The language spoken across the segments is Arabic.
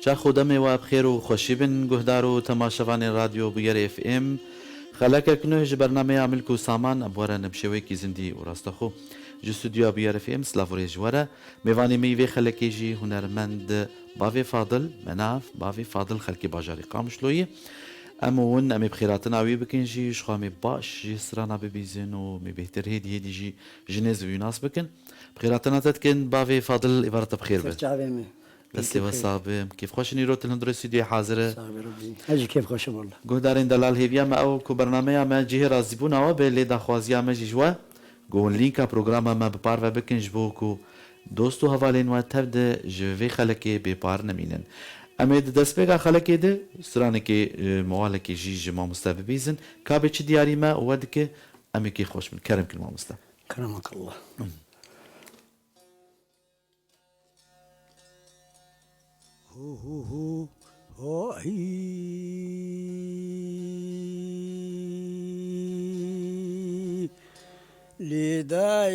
چا خودمه و بخیر و خوشی بن گهدار و تماشاوان رادیو بویر اف ام خلاک کنوش برنامه عمل کو سامان ابواره نبشوی کی زندی و راستخو جستودیو بویر اف ام سلافوری جواره میوانی میوه خلکی جی هنرمند باوی فاضل مناف باوی فاضل خلکی باجاری قامشلوی امون امی بخیراتنا وی بکن جی شخامی باش جی سرانا ببیزن و می بهتر هدی جی جنز ویناس بکن بخیراتنا تتکن باوی فاضل عبارت بخیر به دستی و صابم كيف خوش نيروت الهندرسي دي حاضرة اجي كيف خوش والله قدرين دلال هيبيا ما او كو برنامج ما جه رازبونا و بلي دا خوازيا ما جوا قول لينكا برنامج ما ببار و بكن جبوكو دوستو حوالين و تبد جوي خلكي ببار نمينن امید دست بگا خلکی ده سرانه که موالکی جیج ما مستبیزن کابه چی دیاری ما ود که امی که خوش من کرم کل ما مستب كرمك الله هو هو هو هو لداي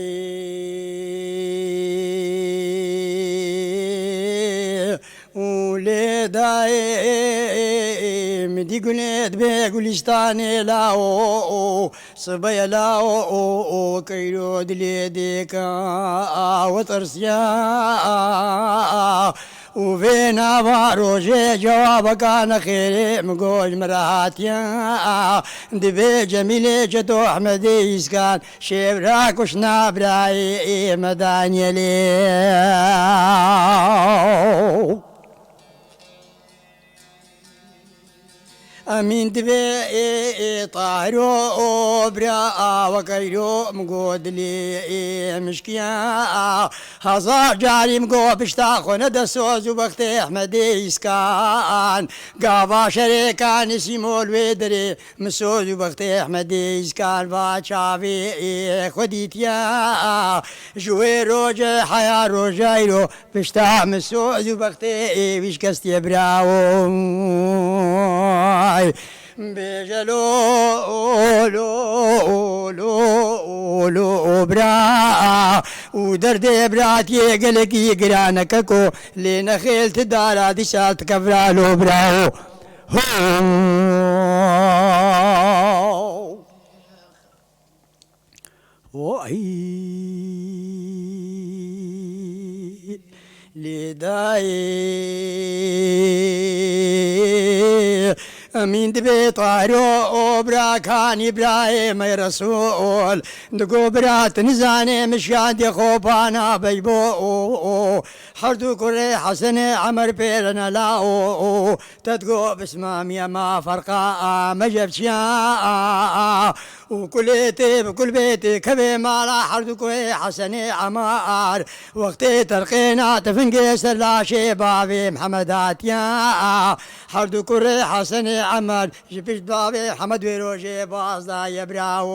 ولداي مدي قلت بقولستاني لا صبي لا كيرود ليديك وترسيا وفينا باروجي جوابك انا خيري مقول مراتيا دبي جميلي جدو احمد يسكان شبراك وشنابراي مداني لي امين دبي طاهرو برا وكيرو مقود لي مشكيا هزار جاري مقو بشتاخو ندسوز وبختي احمد يسكان قابا شريكان سيمول ويدري مسوز وبختي احمد يسكان باشافي خديتيا جوي روجي حيا روجايرو بشتا مسوز وبختي ويش كستي براو بجلو لو لو لو برا ودرد برات يقلق يقرانك كو لين خيلت دارا دي شالت كفرالو براو لداي امين دبي طارو براكان ابراهيم يا رسول دقو برات نزاني مشاد يا خوبانا بيبو حردو كري حسن عمر بيرنا لاو تدقو بسمام يا ما فرقا ما جبشيا وكليتي بكل بيتي كبي مالا حردو كري حسن عمار وقتي تلقينا تفنقس لا شبابي محمدات يا حردو كري حسن عمر جبش بابي حمد ويروجي بازدا يبراو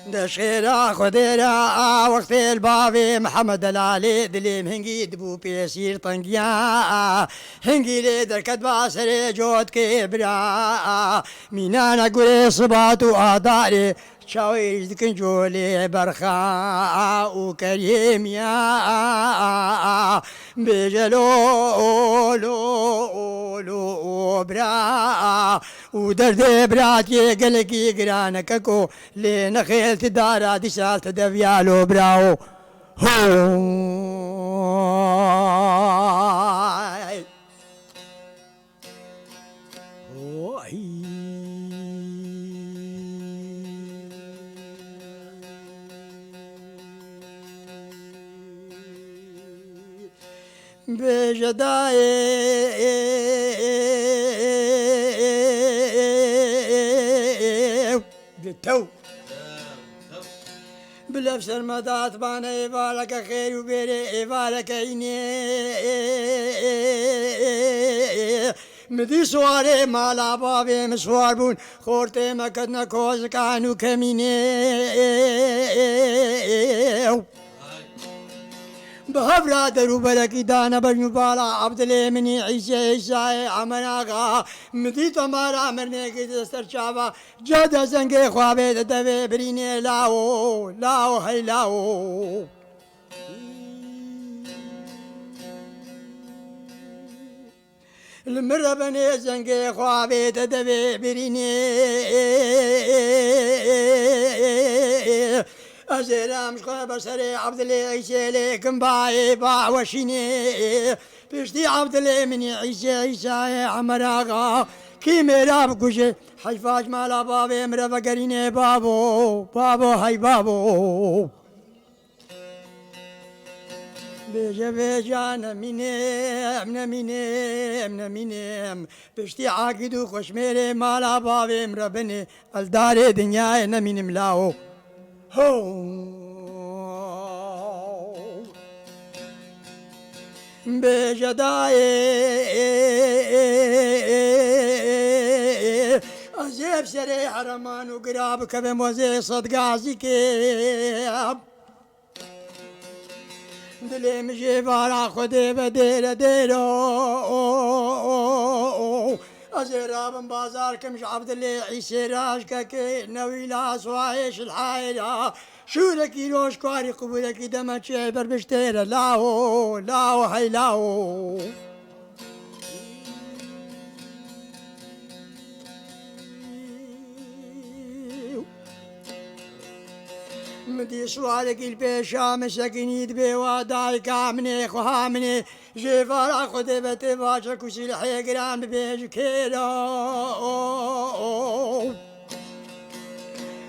دشيرا خديرا وقت البابي محمد العلي دليم هنجي دبو بيسير طنقيا هنجي ليدر كدبا سري جود كبرا مينانا قولي صبات وآداري شاويش دكن جولي برخا وكريم يا بجلو لو لو برا ودرد برات يقلق يقرانك كو لين خيلت دارا دي سالت دفيالو براو هاي هاي بجداي بالتو بلفس المدات بانا يبالك خير وبيري يبالك عيني مدي سواري مالا بابي مسوار بون خورتي مكدنا كوز كانو كميني بهبرا درو بلكي دانا بجنبالا عبد مني عيسى عيسى عمناغا مدي تمارا مرني كي دستر شابا جدا زنگي خوابي دبي بريني لاو لاو هي لاو المرة بني زنگي خوابي دبي بريني أزيرا مش خواه بسري عبدالله عيسى ليكم باي باع وشيني بشتي عبدالله مني عيسى عيسى عمر آغا كي مراب كوشي حيفاج مالا بابي مرابا قريني بابو بابو هاي بابو بيجا بيجا نمينم نمينم نمينم بشتي عاقدو خوشميري مالا بابي مرابني الدار دنيا نمينم لاو هو بجداي أزيب سري حرمان وقراب كبم وزي صدقازي كيب دلي مجيب على خدي بدير ديرو أزيراب بازار كمش عبد الله عيسى راشكك نوي لا سوايش الحايلة شو لك يروش كواري قبولك دمت شعبر بشتير لاو لاو هاي لاو مدي سوالك البيشا مسكني دبي وداي كامني خوامني جيفار خدي بتي باشا كوشي الحيقران ببيج كيلو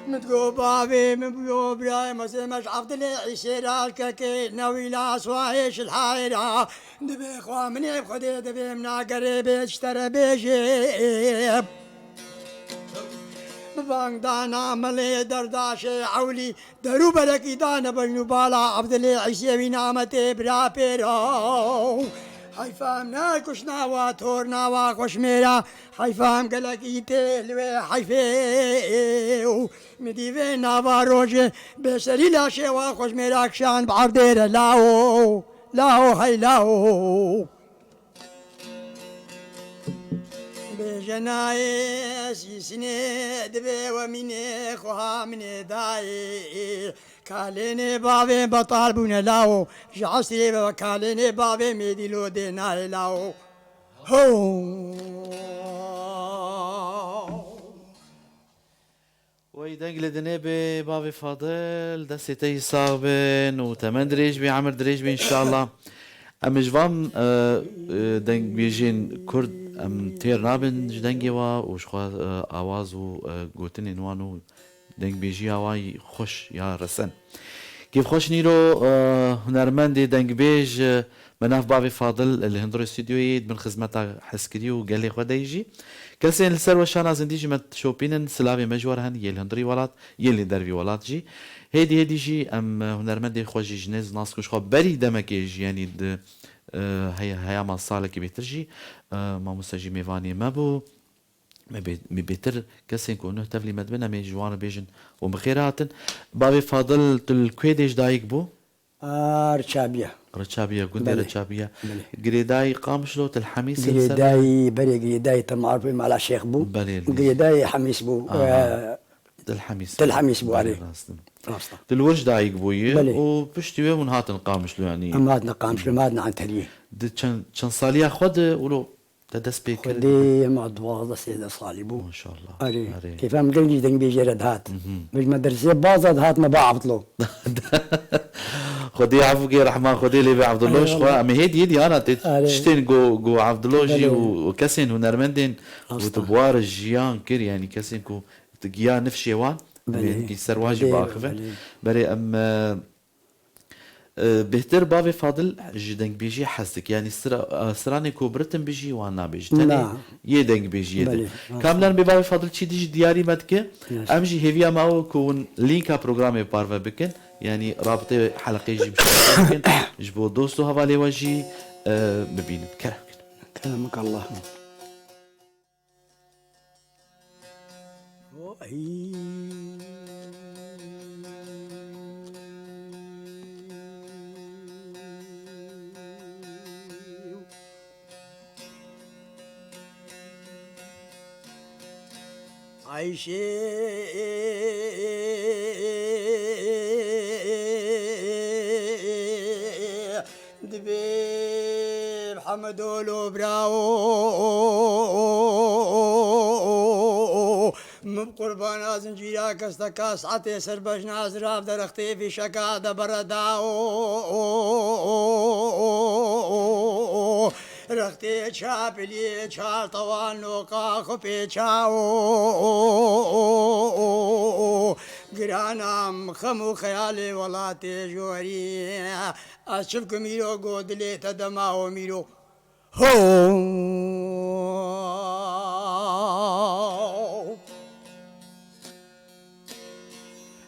متقو بابي مبيو براي مسمش عبد الله عيسى راشكك ناوي لا سوايش الحايرة دبي خوامني بخدي دبي منا قريب اشترى بيجيب بانگ دانا ملي درداشي عولي درو بلكي دانا بجنبالا عبد الله عيسى نامتي برا بيرو حيفام ناكش ناوا تور ناوا خوشميرا حيفام قلقي تلوي حيفيو مديفي ناوا روجي بسري لا شيوا خوشميرا كشان بعردير لاو لاو هاي لاو بجناي سيسني دبي ومني خوها مني داي كاليني بابي بطال بونا لاو جعسي كاليني بابي ميدي لو دينا لاو هو ويدنق لدنيبي بابي فاضل دستي صابن وتمن دريج بي عمر دريج بي ان شاء الله ام جوام دنگ بيجين كرد ام تير نابن جدنگي وا وشخوا آواز و گوتن انوانو دنگ بيجي هواي خوش يا رسن كيف خوش نيرو هنرمندي دنگ بيج مناف بابي فاضل اللي هندرو استوديو من خدمتا حسكري وقال لي خدا يجي كلسين السر وشانا زنديجي مت شوبينن سلافي مجورهن يلي هندري ولات يلي دربي ولات جي هيدي جي ام هنرمندي خوجي جنز ناس كوش خو بري دمك يجي يعني هيا ما صالك بيترجي ما مستجي ميفاني مابو مي بيتر كسين كونه تفلي مدبنا مي جوان بيجن وبخيراتن بابي فاضل تل كويديش دايك بو رشابية رشابية قندي رشابية قريداي قامشلو الحميس قريداي بري قريداي تمعرف مع الشيخ بو قريداي حميس بو الحميس بو عليه الورج دايق بويه وبشتوي ونهات نقامشلو يعني امات نقامشلو مادنا عن تليه كان صاليا خد ولو تدس بيكر دي مضواضة سيدة صالبو ما شاء الله أري كيف هم قلجي دنگ بيجي ردهات مش مدرسة بازد هات ما بعبطلو خدي عفوك يا رحمن خدي لي بعبد الله شخوا أما هيدي أنا تشتين جو عبد الله جي وكسين ونرمندين وتبوار الجيان كير يعني كسين كو تجيا نفشي وان كي سرواجي باخفه بري أم بهتر بابي فاضل جدنك بيجي حسك يعني سراني كوبرتن بيجي وانا بيجي تاني يدنك بيجي يدنك كاملا ببابي فاضل شي ديجي دياري مدك امجي هيفيا ماو كون لينكا بروغرامي بارفا بكن يعني رابطه حلقه يجي بشكل جبو دوستو هوالي وجي ببين كلامك الله عايشة دبيب حمدولو براو مبقربان زنجيرا كستكا ساعتي سربش نازراف درختي في شكا دبرداو رختي چاپلی چال توان نوکا خپی چاو گرانم خمو خیال ولاتی جوری از چفک میرو گودلی تدماو میرو هو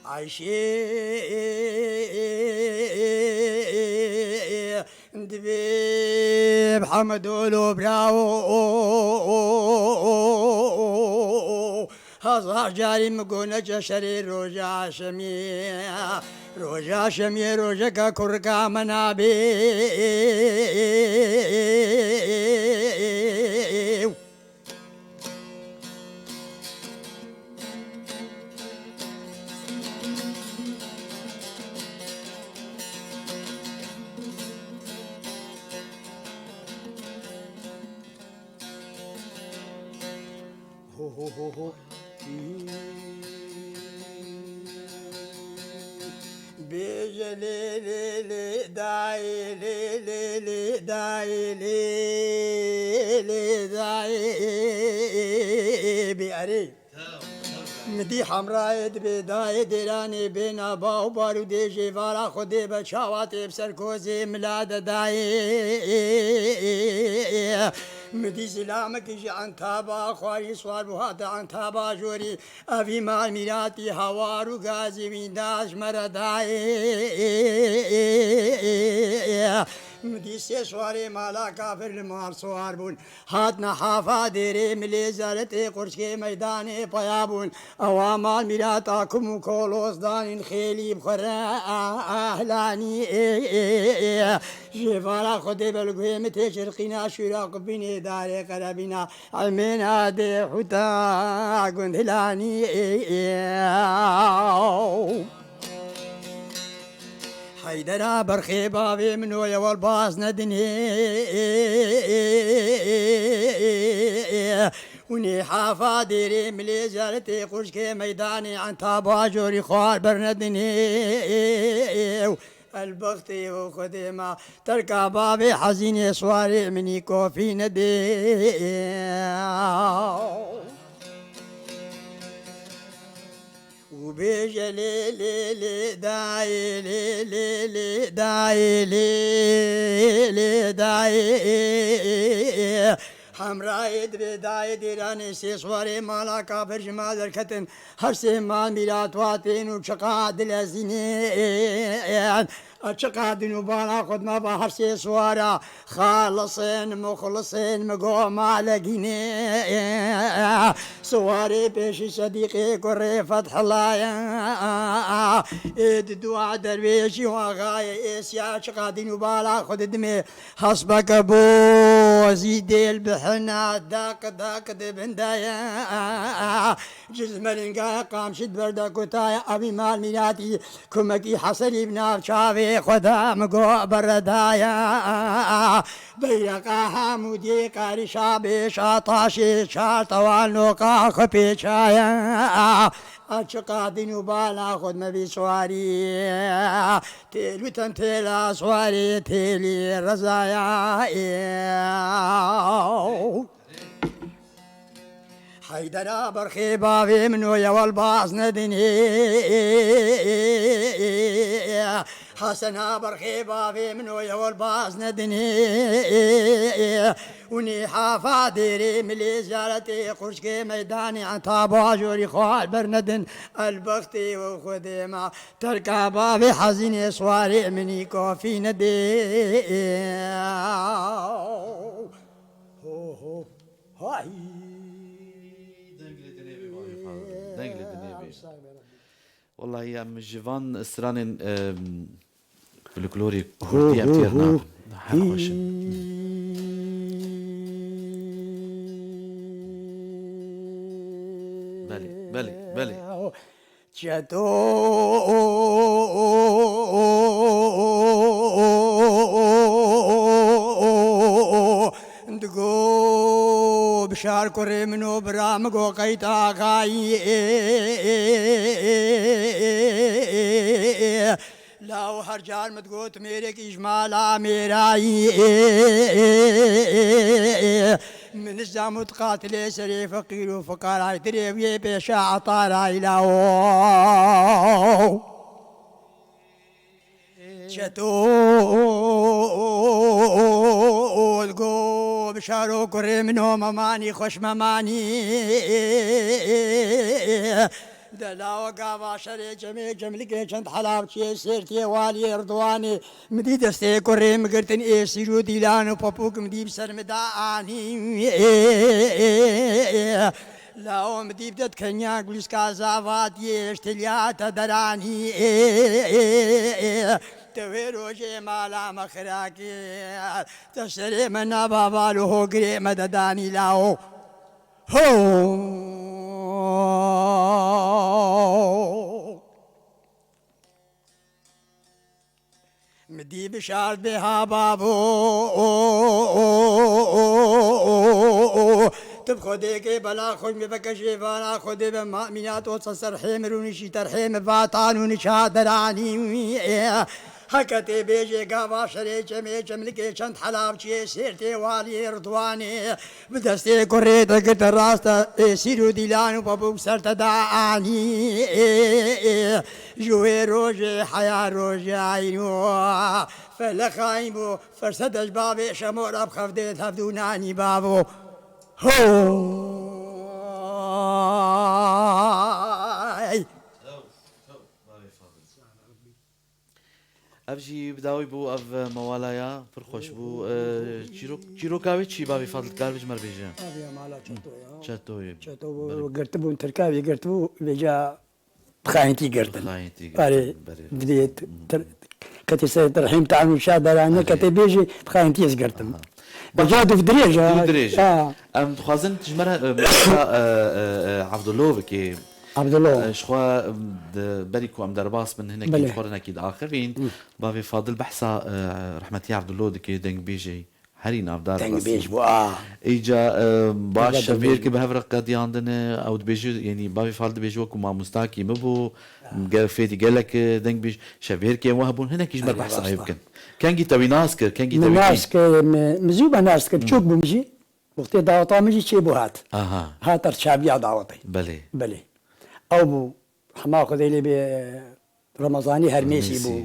عايشة دبيب حمدولو براو هزار جاري مقونة جشري روجا شمي روجا كركا منابي بيجلي داي لي داي بياري مدي حمراء بداية ديراني بين باو بارو دي جيفارا خدي بشاواتي بسركوزي ملاد داي مدي سلامك جي عن تابا خواري سوار بوهاتا عن تابا جوري أبي مال ميراتي هوارو غازي من داش مرداي مدي سي سواري مالا كافر المال سوار بون هاتنا حافا ديري ملي زارتي قرشكي ميداني بيابون أوامال ميراتاكم كولوس دانين خيلي بخرا أهلاني جيفارا خدي بلقوي متشرقنا شراق بني داري قربنا عمينا دي حتا قندلاني حيدرا برخي بابي منو يا والباس ندني وني حافا ديري ملي زالتي قرشكي ميداني عن تابا جوري خوار برندني البختي وخدمة تركا بابي حزيني سواري مني كوفي ندي وبيجي لي داي حمراء بداية ديراني سيسواري مالا كافر جمال الكتن هرسي مال ميلاد واتين وشقاد الازينين اشقاد نبالا خد ما بحر سيسوارا خالصين مخلصين مقوم على جنيه سواري بيشي صديقي قري فتح الله دعاء درويشي وغاية اسيا اشقاد نبالا خد دمي حسبك بو زيدي البحنا داك دبندايا جزمرين قام شد بردك وتايا ابي مال ميلاتي كمكي حسري بنار شافي بي خدا مقو بردايا بيقا حمودي قاري شابي شاطاشي شاطوان نوقا خبي شايا أشقا دينو بالا خد مبي سواري تيلو تنتيلا سواري تيلي رزايا حيدر برخي بابي منو يا والباص ندني حسن برخي بابي منو يا والباص ندني وني حافا ديري ملي زالتي قرشكي ميداني عن طابا جوري خوال برندن البختي وخديمة تركا بابي حزيني صواري مني كوفي ندي هاي والله يا ام جيفان استرانن فلكلوري كردي امتيرنا حقوش بلي جدو دقو بشار كوري منو برامقو قيتا غاي لاو هرجال متقوت ميرك إجمالا ميراي من الزامو تقاتل سري فقير وفقار دريبي بيشا عطاراي لاو شتو القو بشارو كري منو مماني خوش مماني دلا وقابا شري جميع جملك چند حلاب چي سيرتي والي رضواني مدي دستي كري مقرتن اي سيرو ديلانو پاپوك مدي بسر مداني لاو مدي بدت كنيا قلس كازافات يشتليات دراني تويرو جي مالا مخراكي تشري منا بابا له قري مدداني لاو هو مدي بشار بها بابو تب خودي كي بلا خوش مبكشي فانا خودي بمأمينات وتصر حيمروني شي ترحيم باطانوني شادراني حكتي بيجي قابا شري جمي جملكي چند حلاب چي سيرتي والي رضواني بدستي كوريتا قلت راستا سيرو ديلانو بابو سرت دعاني جوي روجي حيا روجي عينو فلخايمو فرسدش بابي شمور ابخف ديت هفدوناني بابو هاي افجي بداوي بو اف موالايا فرخوش بو تشيرو كاوي تشي بابي فاضل كاربج مربيجا ابي مالا چتوي چتو قرتبو تركابي قرتبو بيجا بخاينتي قرتن باري بديت كتي سيد رحيم تعمل شادر انا كتي بيجي بخاينتي قرتن بجادو في دريجه ام خوازن تجمر عبد الله كي عبد الله شخوا بريكو ام درباس من هنا كي خورنا اكيد اخرين بابي فاضل بحثا رحمتي عبد الله دكي دنج بيجي هرين افدار دنج بيج بو ايجا باش شبير كي بهفرق قد عندنا او بيجي يعني بابي فاضل بيجوكم مع مستاكي مبو فيتي قال لك دنج بيج شبير كي وهبون هنا كي جمر بحثا يمكن كان جي توي ناسكر كان جي توي ناسكر مزوبه ناسكر تشوك بمجي وقت دعوتها مجي تشيبو هات هات ارشابيا دعوتي بلي او بو حماق ذيلي برمضاني هرميسي بو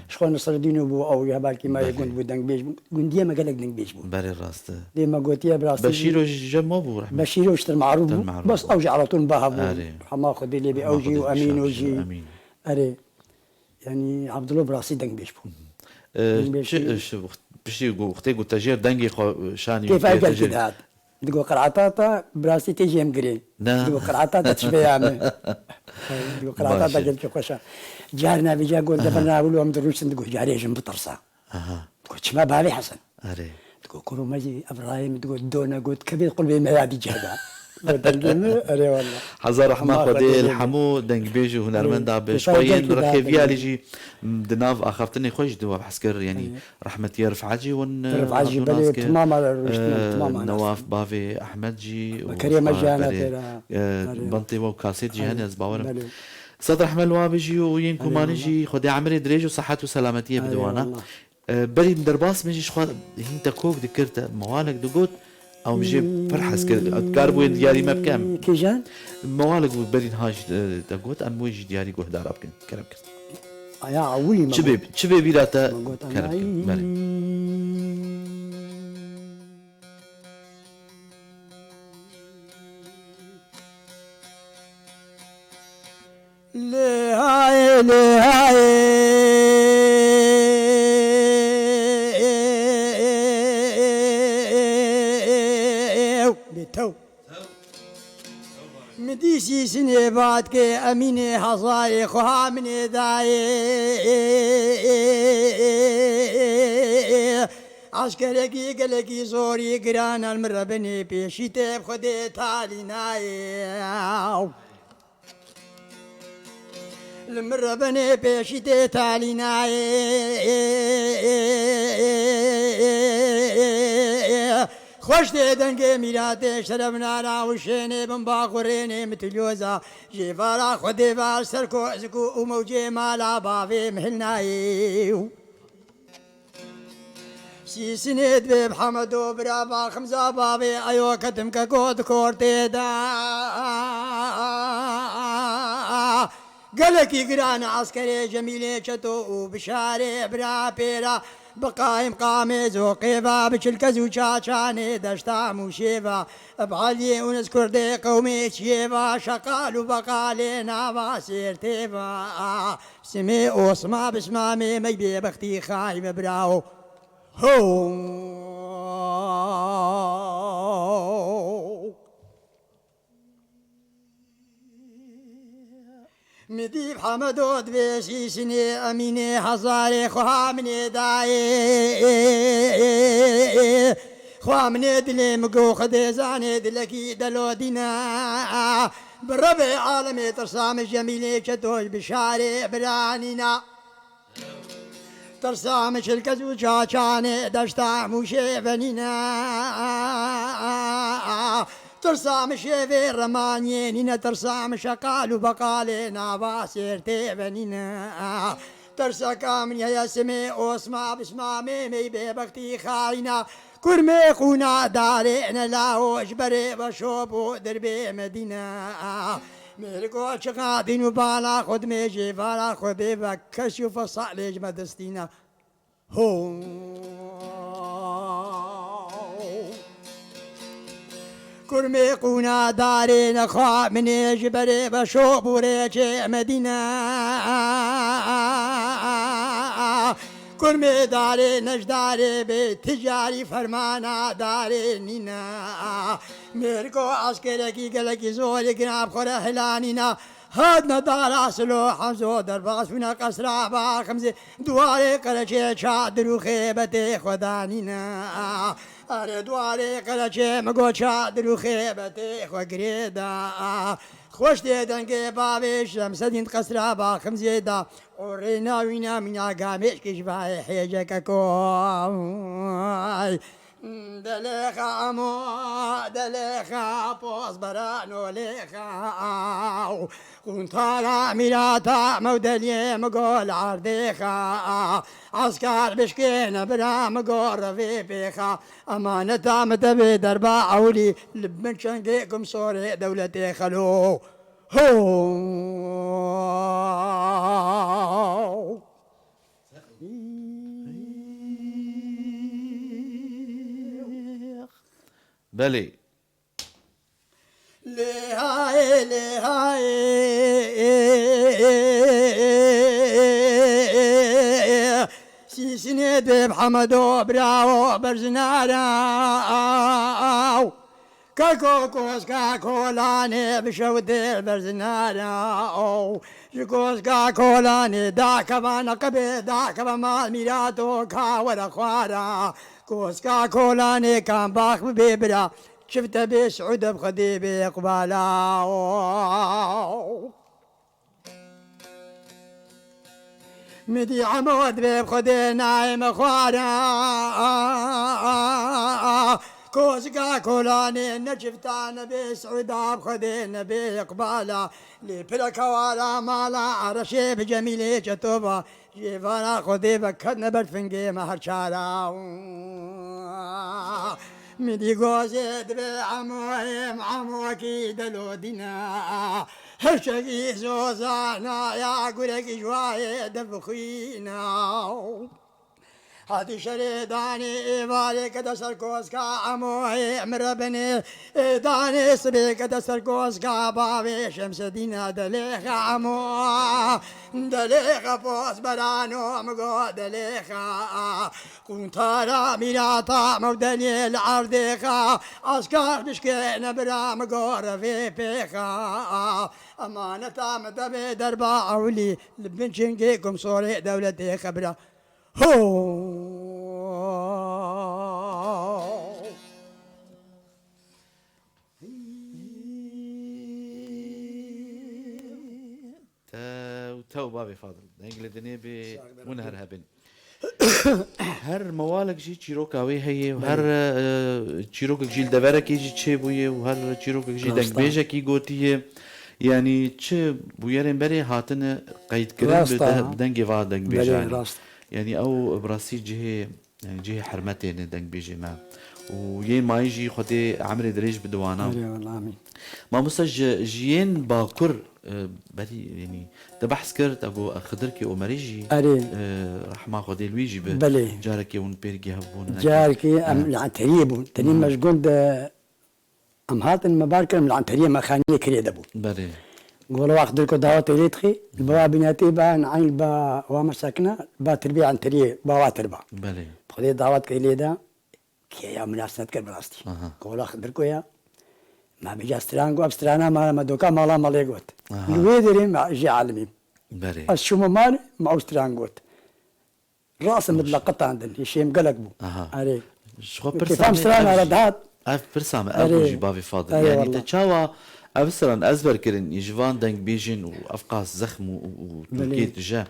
شخون نصر الدين بو او يهبالكي ما يقول بو دنج بيج قول ديما قالك دنج بيج بو بري الراست ديما قلت يا براستي بشيرو جمو بو رحمه بشيرو اشتر معروف بس اوجي على طول بها بو حماق ذيلي باوجي وامين وجي اري يعني عبد الله براسي دنج بيج بو بشي وقتي قلت تاجير دنجي شاني كيف اجل كده تقول قرعتاتا براسي تيجي مقري تقول قرعتاتا تشبه يعمل تقول قرعتاتا قلت خوشا جارنا بيجا قول دفرنا اقول لهم دروش تقول جاري جنب طرسا تقول شما بابي حسن تقول كرو مجي ابراهيم تقول دونا قلت كبير قلبي ما يعدي جهدا أري والله حزار رحمة الله خدي خدي الحمو دنگ بيجي هنرمندا بشوية بشوين كده رخيفيا كده. ليجي دناف اخرتني خوش دوا بحسكر يعني رحمة يرفع عجي رفع عجي بلي تمام تمام نواف بافي احمد جي كريم جانا ترى بنطي وكاسيت جي هاني ازباورم صدر احمد وابجي وينكو ما نجي خدي عمري دريج وصحة وسلامتية بدوانا بري مدرباس مجي شخوار هين تكوك ذكرت موالك دقوت او مجي فرحس كاربو دياري ما بكام كيجان موالك بري هاج دقوت ام ويجي دياري قوه دار ابكن كلام كس يا عوي شبيب بيراتا كلام بلي لهاي بتو مديسي سنة بعد كي أميني حصاري خوها من داي عسكركي قلكي زوري قران المربني بيشي تيب خدي تالي ناي المربني بيشي تالي ناي خوش دنگه میراته شرم نارا و شینه بم باخورینه متلوزا جیوارا خودی وار سرکو زکو و موجه مالا باوی محلنایی سیسنید به محمد و برابا خمزا باوی ایو کتم که کود کورتی دا قلقي قران عسكري جميلة شتو وبشاري برا بيرا بقايم قامز وقيفا بشلكز وشاشاني دشتا موشيفا بعلي ونذكر دي قومي شيفا شقال وبقالي نافا سيرتيفا سمي وصما بسمامي ميبي بختي خايم براو هو مديب حمدو دبيشي سني أميني حصاري خوها مني داي خوها مني دلي مقو خدي زاني دلكي دلو دينا بالربع عالمي ترسام الجميلي شتوش بشاري برانينا ترسام شلكزو شاشاني دشتا موشي فنينا ترسام شيفي رماني نينا ترسام شقال وبقالي نابا سيرتي بنينا ترسا كامن يا سمي اوسما بسما ميمي ببختي خاينا كرمي خونا دارينا لاو اجبري بشوبو دربي مدينة ميركو شقادين وبالا خد ميجي بالا خدي بكش وفصع ليج مدستينا هو كرمي قونا دارين خوا من جبري بشوب وريجي مدينة كرمي داري نجداري بتجاري فرمانا داري نينا ميركو عسكركي قلقي زولي قناب خورا هلانينا هادنا دار أصلو حمزو درباس فينا قصرا با خمزي دواري قلشي شادر وخيبتي خدانينا أري دواري قلشي مقو شادر وخيبتي خقريدا خوش دنگي بابي شمس دين قصرا با خمزي دا ورينا وينا منا قامش كشباي حيجك كوي دليخا مو دليخا بوز برانو ليخا كنتارا ميراتا مودلي مقول عرديخا عسكر بشكين برا مقول رفي بيخا أمانة متبي دربا عولي لبن شنقيكم صوري دولتي خلو هو بلي لهاي لهاي سيسني بحمدو براو برزناراو كاكوكوس كاكولاني بشودي برزناراو جكوس كاكولاني داكبا نقبي داكبا مال ميراتو كاورا خوارا كوسكا كولاني كان باخ ببرا شفت بسعود بخدي بإقبالا مدي عمود بخدي نايم خوانا كوزقا كولاني نجفتان بسعود بخدي نبي إقبالا لبلك ولا مالا عرشي بجميلي جتوبا جيفانا خدي بكدنا بالفنقي مهر شارا مدي قوزد بعموهم عموكي دلودنا هشقي زوزانا يا قولك جواي دبخينا هادي شريداني إيبالي كدا سركوسكا عموي مربني داني سبي كدا سركوسكا بابي شمس دينا دليخ عمو دليخ فوز برانو مقو دليخا كنتارا ميراتا مودني العرديخا أسكار بشكينا برا مقو رفي بيخا أمانة مدبي دربا عولي لبنشنكيكم صوري دولتي خبرا هو تو بابي فاضل انجل دنيبي ونهر هبن هر موالك جي تشيروكاوي هي وهر تشيروك جيل دبرك يجي تشيبويه وهر تشيروك جي دنگ بيجا كي غوتيه يعني تش بويرن بري هاتن قيد كرن بدنگ وا دنگ بيجا يعني او براسي جهه يعني جهه حرمتين دنگ بيجي ما وين ما يجي خدي عمري دريج بدوانا ما مسج جيين باكر بري يعني تبحث كرت ابو خضركي ومريجي رحمه خدي لويجي جاركي ون بيرجي هبون جاركي ام العنتريب تاني مشغول ام هاتن مباركه من العنتريه ما خانيه كريدبو بري قولوا واخد لكم دعوات ريتخي البوا بناتي با نعين با ومساكنه با تربيه عنتريه با واتربا بلي خدي دعوات كيليدا كي يا مناسبه كربلاستي قولوا واخد لكم يا ما بيجا سترانغو ابسترانا ما دوكا مالا ماليغوت الويدري مع جي عالمي بري الشوم مال مع سترانغوت راس مثل قطع عندن يشيم قلقبو عليك شو كيف سترانا ردات برسامة أبو جبابي فاضل يعني تشاوا أبصرا أزبر كرن يجوان دنگ بيجن وأفقاس زخم وتركيت جا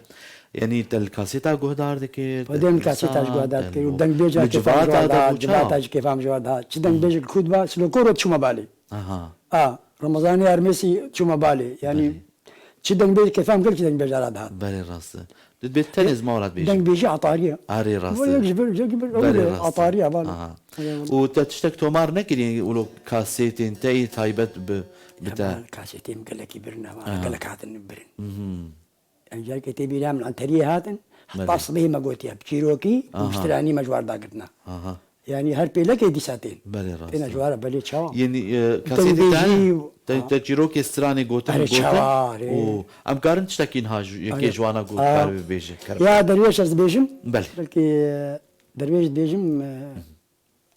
يعني الكاسيتا جهدار دكير بعدين الكاسيتا جهدار دكير ودنگ بيجا جباتا كيف عم جهدار دنگ بيجا الكود با سلوكورو تشوما بالي رمضاني أرميسي تشوما بالي يعني دنگ بيجا كيف عم قلت دنگ بيجا رادها بالي راسه بتنز مورد بيجي دنگ بيجي عطارية عاري راسه يجبر عطارية بالي وتشتك تومار نكر يعني يقولوا كاسيتين تاي تايبت بتاع كاسيتين قال لك يبرنا قال لك هاتن نبرن يعني جاي كتبي لها من عنتريه هاتن حتى صبيه ما قلت يا بشيروكي واشتراني مجوار داقتنا يعني هربي لك دي ساعتين بالي راس انا جوار بالي تشاو يعني كاسيتين تجيروكي استراني قوتن قوتن ام كارن تشتكين هاج يكي جوانا قوت كاربي بيجي يا درويش از بيجم بلي بلكي درويش بيجم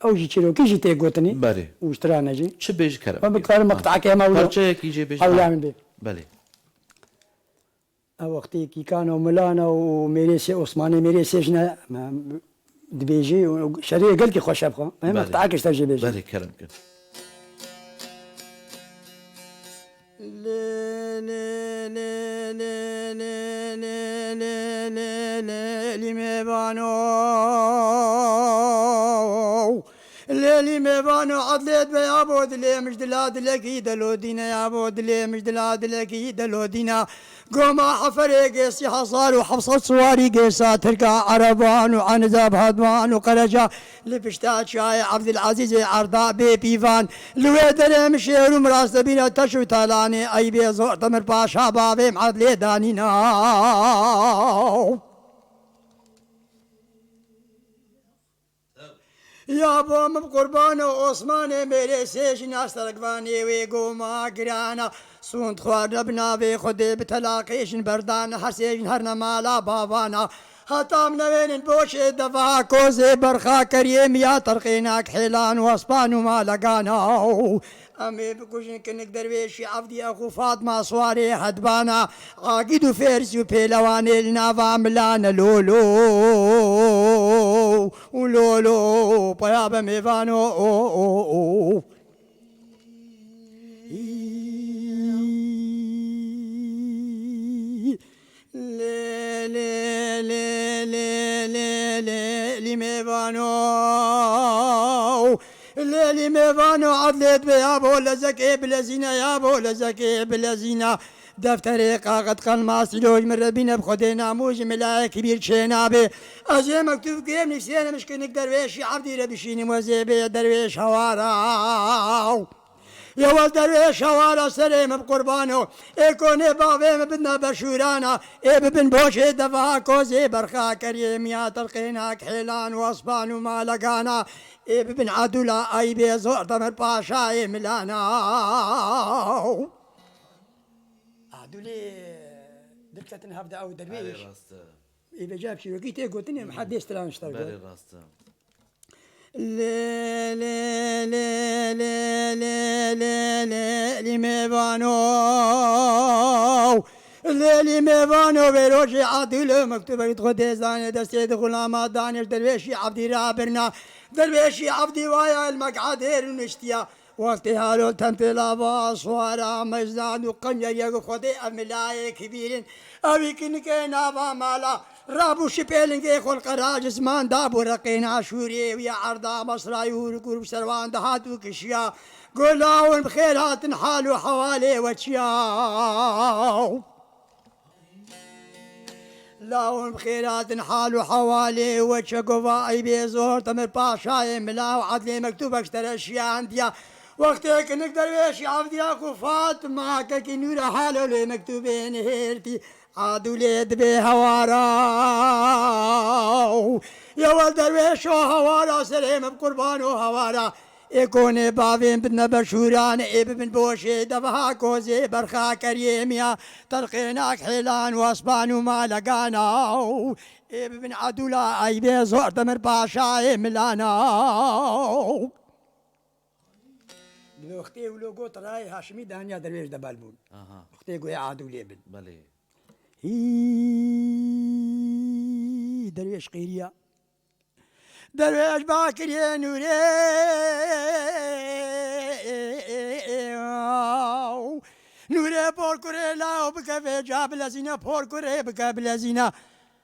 او جي تشيروكي جي تي قوتني بلي واشترانا جي شو بيجي كرم ما بكار مقطع كيما ولا برشاك يجي بيجي او يعمل بي بلي وقتي كي كانوا ملانا وميريسي عثماني ميريسي شنا دبيجي شريه قال كي خوش ابخا ما مقطعك اش تجي بيجي بلي كرم كن ليلي ميبانو عدلت بيا بود لي مش دلاد لكي دلودينا يا بود لي مش دلاد لكي دلودينا قوما حفري قيسي حصار وحفصة صواري قيسا تركا عربان وعنزاب هدوان وقرجا لبشتات شاي عبد العزيز عرضاء بي بيفان لويدر مشير ومراس بينا تشو تالاني اي بيزور تمر باشا بابي معدلي دانينا يا بوم بقربان عثمان میرے سیش ناسترقبانی وی گوما گرانا سوند خوار ربنا بی خودی بتلاقیشن بردان هر سیشن هر نمالا بابانا هتام نوين بوش دفا كوزي برخا كريم يا ترقيناك حيلان واسبان وما لقانا امي بكوشن كنك درويشي عبدي اخو فاطمه صواري هدبانا عاقد وفارس وبيلواني النافا ملانا لولو ولولو بيابا ميفانو اللي ميفانو اللي ميفانو عدلت بيابو لزكي بلزينة يابو لزكي بلزينة دفتر قاقت قلماس لوج من ربنا بخدينا موج ملاي كبير شينابي أزي مكتوب قيم نفسينا مش كنك درويش عبدي ربشيني موزيبي درويش هوارا يا ولد درويش هوارا سليم بقربانو ايكوني بابي بدنا بشورانا اي ببن بوشي دفا كوزي برخا كريم يا تلقيناك حيلان واصبان وما لقانا اي ببن عدولا اي بيزور تمر باشا ملانا عدولي دلت نهبدا او درويش اذا جاب شي وقيت قلت لي ما حد يستلم اشتغل بالي راسته لا لا لا لا لا لا لا لي ميفانو اللي ميفانو بيروشي عدل مكتوب يدخل زاني دستي غلامات دانش درويشي عبدي رابرنا درويشي عبدي وايا المقعدير ونشتيا وقتي هالو تمثيلا باصوارا مجدان وقنجر يقو خدي أملاي كبيرين أبي كنكي نابا مالا رابو شبيلنكي خلق راجز مان دابو رقين عشوري ويا عرضا مصراي ورقور بسروان دهاتو كشيا قولاون بخيرات نحالو حوالي وتشياو لاون بخيرات نحالو حوالي وتشقوا اي بيزور تمر باشاي ملاو عدلي مكتوب اشترى اشياء عنديا وقتك نقدر ويش عبدياك وفات معك كي نور حالو لي مكتوبين هيرتي عادوا ليد بهوارا يا ولد ويش هوارا سليم بقربان وهوارا يكون بابين بدنا بشوران ابن بوشي دفها كوزي برخا كريم يا تلقيناك حيلان واسبان وما لقانا ابن عدولا اي بيزور تمر باشا ملانا لو اختي ولو قلت راي هاشمي دانيا درويش دبالبون اختي قوي عدولي ابن بلي درويش قيريا درويش باكر يا نوري نوري بوركوري لاو بكافي جاب لزينا بوركوري بكاب لزينا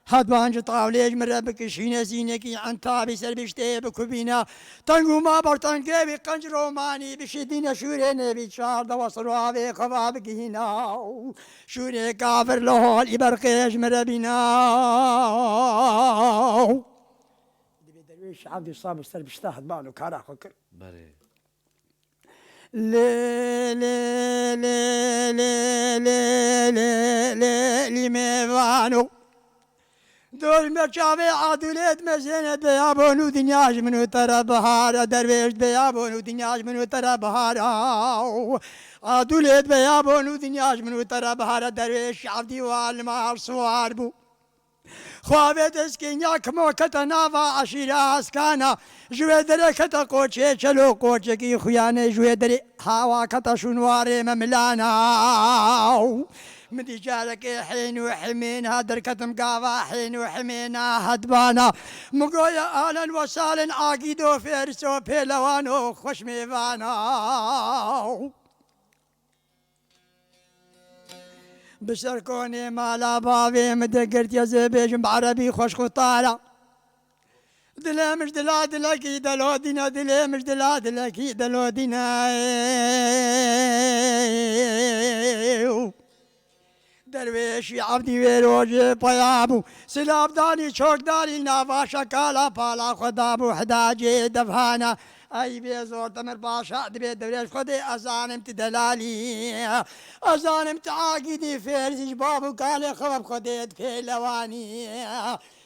هاد بانج طاوليج مرة بكشينا زينكي عن تابي سربشتي بكوبينا تنقو ما برتنقي بقنج روماني بشدينا شورينا بيشار دوصروا بي خباب كينا شوري كافر لهول يبرقيش مرة بينا درويش عبدي صاب سربشتا هاد بانو كارا خكر بلي لا لا لا لا لا لا لا لي ميفانو دول مرشافي عدولت مزينة بيابون ودنياج منو ترى بهارا درويش بيابون ودنياج منو ترى بهارا عدولت بيابون ودنياج منو ترى بهارا درويش عبدي والمار صوار بو خوابت اسكينيا كمو كتنافا عشيرا اسكانا جوه دري كتا قوچه چلو قوچه کی خيانه جوه دري هوا كتا شنواري مملانا مدي جارك حين وحمين هادر كتم قافا حين وحمينا هدبانا مقويا آلا وسالا عاقيدو فيرسو بيلوانو خوش ميفانا بسركوني مالا بابي مدقرت يا زبيجم بعربي خوش خطالة دلا مش دلا دلاكي دلو دينا دلا مش دلا دلاكي دلو دينا درويشي عبدي ويروجي بيابو سلاب داني شوك داني نافا شكالا بالا خدابو حداجي دفهانا اي بيزور تمر باشا دبي درويش خدي ازانم تدلالي ازانم تعاقدي فيرزي بابو قال خبب خديت في لواني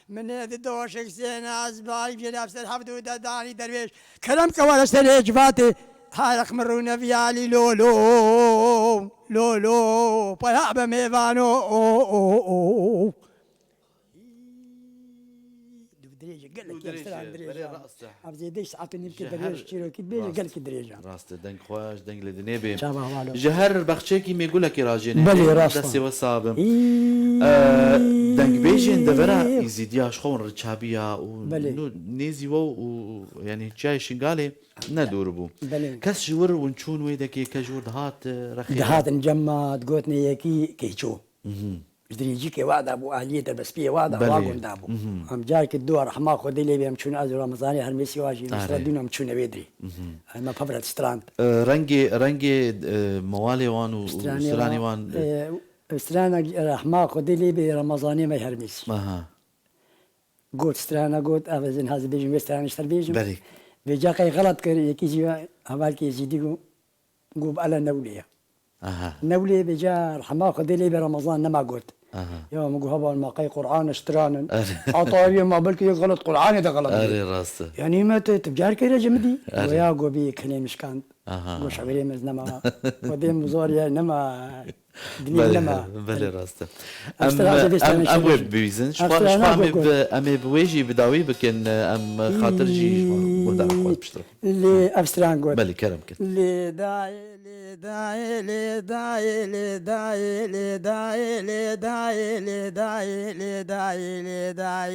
من هذا دوشك سينا ازبال جناب سر حفدو داني درويش كلامك ولا سر جفاتي هارخ مرونا فيالي لولو لولو بيابا ميفانو دريجة قال لك يا استاذ دريجة عبد يديش ساعتني يمكن دريجة شيرو كي بيجي قال لك دريجة راست دنگ خواش دنگ لدنيبي شابه والو جهر بخشيكي ميقول لك راجين بلي راست دسي وصابم دنگ بيجين دبرا يزيدياش خون رچابيا و نيزي و يعني جاي شنقالي ندوربو كاس جور ونشون ويدكي كجور دهات رخي دهات نجمد قوتني يكي كيشو جدريجيك وعد ابو اهليه بس بيه وعد بلي. واقول دابو ام جارك الدور رحمه خدي لي بهم شنو ازو رمضاني هالميسي واجي مسردينهم شنو بيدري ما فبرت ستراند رنگي موالي وان وسراني وان استرانا رحمه خدي لي برمضاني ما هالميسي اها قلت استرانا قلت افزن هذا بيجي استرانا اشتر بيجي بلي بيجاكي غلط كر يجي هبالك يزيدوا قوب على نوليه اها نولي بجا رحمه خدي لي برمضان نما قلت اها يوم اقول هبا ما قي قران اشترانا عطاري ما بالك غلط قران ده غلط اري راسته يعني ما تبجار كده جمدي ويا قوبي كلام مشكان اها قوش عبري مزنما وديم زوريا نما بلي راسته ام ويب بيزن شو ام بويجي بداوي بكن ام خاطر جي قدام خود بشترك اللي افستران قول بلي كرم كن لي داي لي داي لي داي لي داي لي داي لي داي لي داي لي داي لي داي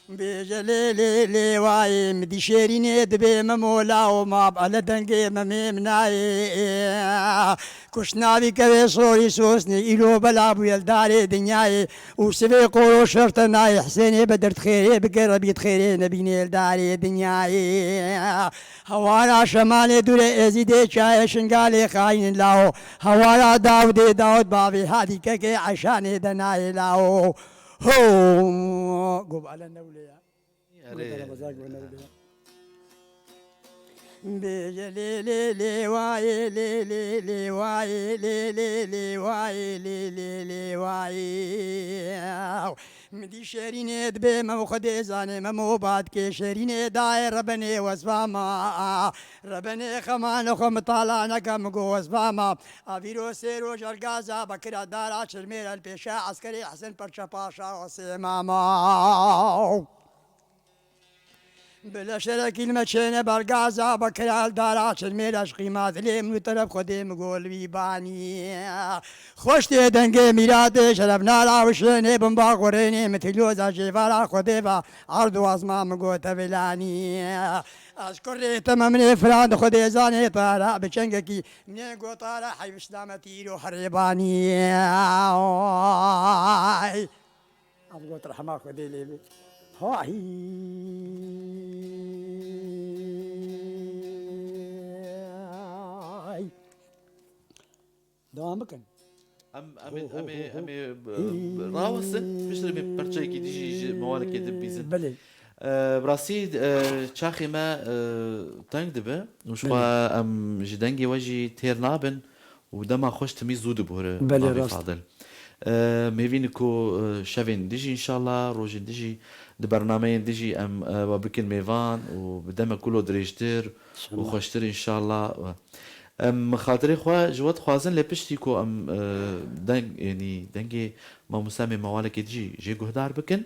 بجليلي لي واي مدي شيريني دبي ممولا وما بقى دنقي ممناي كشنابي كبي صوري سوسني إلو بلعب يلداري دنياي وسبي قولو شرطناي حسيني بدرت خيري بقربي خيري نبيني يلداري دنياي هوانا شمالي دوري ازيدي شاي شنقالي خاين لاو هوانا داودي داود بابي هادي كاكي عشاني دناي لاو هو قوب على النولية بيجي لي واي لي واي لي واي لي واي مدي شيرين دبي ما خدي زاني ما مو بعد كي شيرين داير ربني واسفاما ربني خمان خم طالعنا كم جو واسفاما افيرو سيرو جرغازا بكرا دارا شرمير البيشا عسكري حسن برشا باشا وسيماما بلا شرك المشينا برغازا بكرال دارات الميراش قيمات لي من طرف خدي مقول بيباني خوش دنگي ميراد شربنا راوشني بمباغوريني مثلوزا جيفارا خدي با عرض وازما مقول تبلاني اشكر تمامني فراد خدي زاني طارا بچنگكي من قو طارا حي اسلامتي رو حريباني ابغى ترحمك خدي لي هاي دوام بكن ام راوسن بشتري من برشاي كي تيجي موالك يدبيزن بلي براسي تشاخي ما تانك دبه وشوا ام جدنجي وجي تير نابن ودما خوش تميز زود بهره بلي أبي راست. فاضل ميفينكو شافين ديجي ان شاء الله روجين ديجي دي برنامج ديجي ام وبكل ميفان وبدما كله دريجتر وخوشتر ان شاء الله ام خاطري خوا جوات خوازن لبشتيكو ام دنگ يعني دنگي ما مسامي موالك ديجي جي جهدار بكن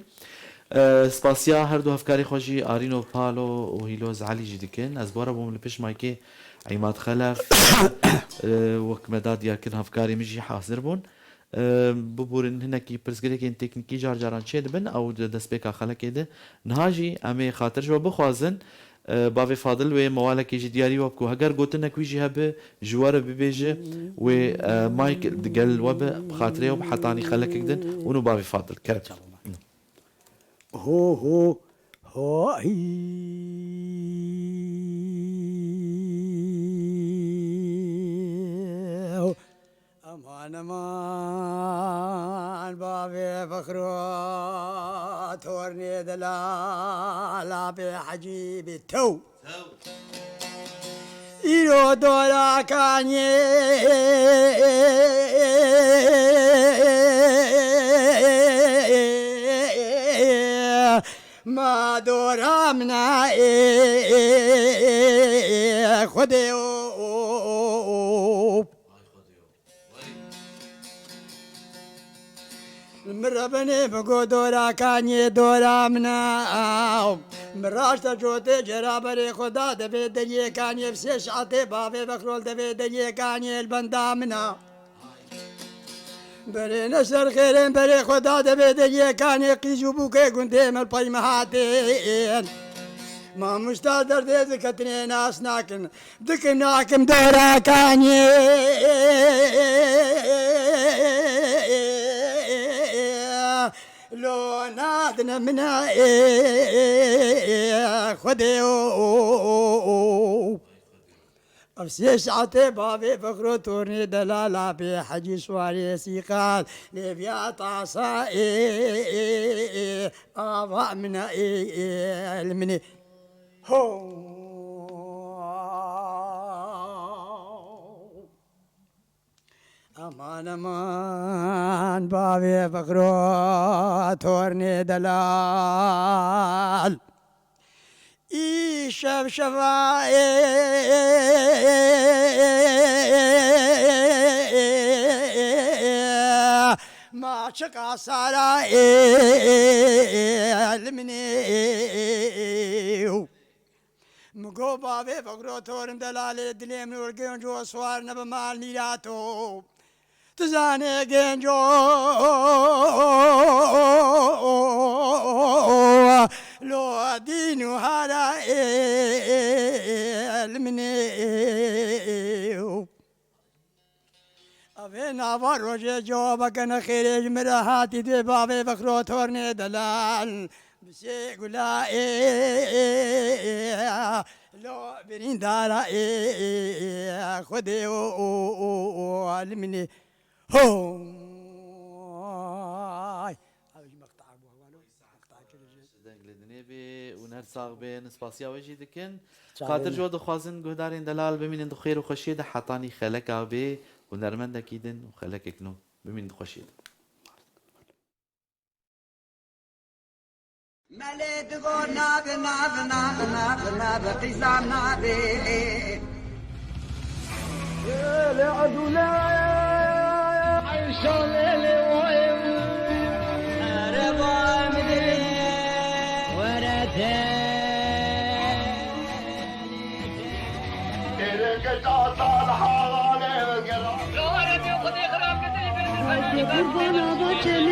سپاسیا هر دو هفکاری خوشی آرینو پالو و هیلوز علی جدیکن از بارا بوم لپش مایکه عماد خلف وک مداد یا کن هفکاری میجی حاضر بون ببورن هناکی پرسگریکین تکنیکی جار جاران چه دبن او دست بیکا خلقه ده نهاجی امی خاطر جو بخوازن باوی فاضل و موالکی جی دیاری وابکو هگر گوتن نکویجی هبه جوار ببیجه و مایک دقل وب خاطره وب حطاني خلقه دن ونو باوی فاضل کرد هو هاي امان بابي فخرو تورني دلال بحجيبي تو إيرو دولا كاني ما دورا منا خدي مربني بقو دورا كاني دورا منا مراش تجوتي جرابري خدا دبي دنيا كاني بسيش عطي بابي بخرول دبي دنيا كاني البندامنا بري نشر خيرين بري خدا دبي دنيا كاني قيجو بوكي قنديم البايمهاتين ما مشتا درد ذكتني ناس ناكن دكم ناكم دورا كاني لو نادنا منا خذيو أرسيش عتي بابي فخرو تورني دلالة في حجي سواري سيقال ليبيا طاسا آباء منا المني هو أمان أمان بابي فخرو تورني دلال شف شفاء ما شقا سارا المني مقو بابي فقرو تورن دلالي دليم نور جو سوار نبمال ميراتو تزاني جنجو لو دينو هذا المنيو أبين أبار روجي جوابك أنا خيرج مرهاتي دي بابي بخرو تورني دلال بسي قلا لو برين دارا خدي المني هو ونهر صاغ بين سباسيا وجي دكن خاطر جو دخوازن قهدارين دلال بمين اندو خير وخشيد حطاني خلك عبي ونرمن دكيدن وخلك اكنو بمين اندو خشيد مليت غور ناب ناب ناب ناب ناب قيسام نابي يا عدو لا عيش ليلي وين ربا مدري ورثه إلك تعطى الحالة لو ورثه خذي خراب كتير